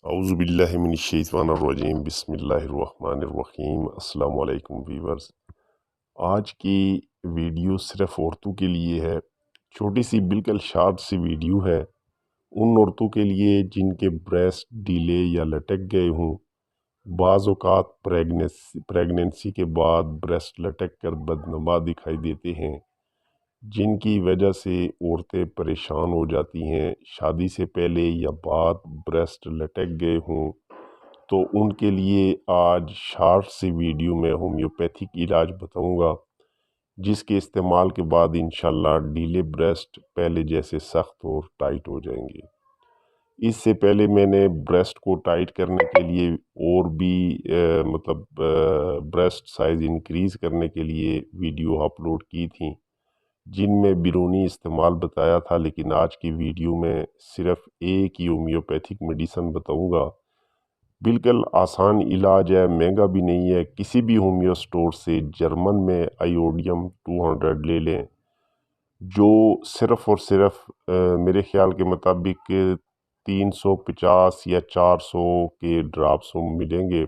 اعوذ باللہ من الشیطان الرجیم، بسم اللہ الرحمن الرحیم۔ السلام علیکم ویورز، آج کی ویڈیو صرف عورتوں کے لیے ہے۔ چھوٹی سی بالکل شارٹ سی ویڈیو ہے ان عورتوں کے لیے جن کے بریسٹ ڈیلے یا لٹک گئے ہوں۔ بعض اوقات پریگننسی کے بعد بریسٹ لٹک کر بدنما دکھائی دیتے ہیں، جن کی وجہ سے عورتیں پریشان ہو جاتی ہیں۔ شادی سے پہلے یا بعد بریسٹ لٹک گئے ہوں تو ان کے لیے آج شارٹ سی ویڈیو میں ہومیوپیتھک علاج بتاؤں گا، جس کے استعمال کے بعد انشاءاللہ ڈیلے بریسٹ پہلے جیسے سخت اور ٹائٹ ہو جائیں گے۔ اس سے پہلے میں نے بریسٹ کو ٹائٹ کرنے کے لیے اور بھی بریسٹ سائز انکریز کرنے کے لیے ویڈیو اپلوڈ کی تھیں، جن میں بیرونی استعمال بتایا تھا، لیکن آج کی ویڈیو میں صرف ایک ہی ہومیوپیتھک میڈیسن بتاؤں گا۔ بالکل آسان علاج ہے، مہنگا بھی نہیں ہے۔ کسی بھی ہومیو سٹور سے جرمن میں آئیوڈیم 200 لے لیں، جو صرف اور صرف میرے خیال کے مطابق 350 یا 400 کے ڈراپس ملیں گے۔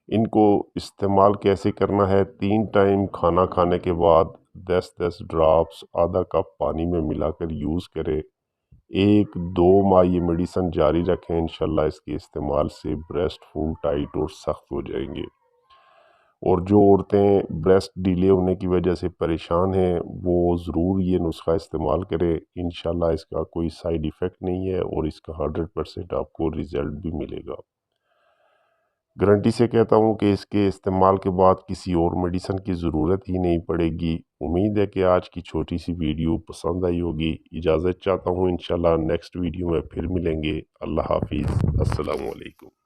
ان کو استعمال کیسے کرنا ہے؟ 3 ٹائم کھانا کھانے کے بعد 10 ڈراپس آدھا کپ پانی میں ملا کر یوز کرے۔ 1-2 ماہ یہ میڈیسن جاری رکھیں، انشاءاللہ اس کے استعمال سے بریسٹ فل ٹائٹ اور سخت ہو جائیں گے۔ اور جو عورتیں بریسٹ ڈیلے ہونے کی وجہ سے پریشان ہیں، وہ ضرور یہ نسخہ استعمال کریں۔ انشاءاللہ اس کا کوئی سائیڈ ایفیکٹ نہیں ہے اور اس کا 100% آپ کو ریزلٹ بھی ملے گا۔ گارنٹی سے کہتا ہوں کہ اس کے استعمال کے بعد کسی اور میڈیسن کی ضرورت ہی نہیں پڑے گی۔ امید ہے کہ آج کی چھوٹی سی ویڈیو پسند آئی ہوگی۔ اجازت چاہتا ہوں، انشاءاللہ نیکسٹ ویڈیو میں پھر ملیں گے۔ اللہ حافظ، السلام علیکم۔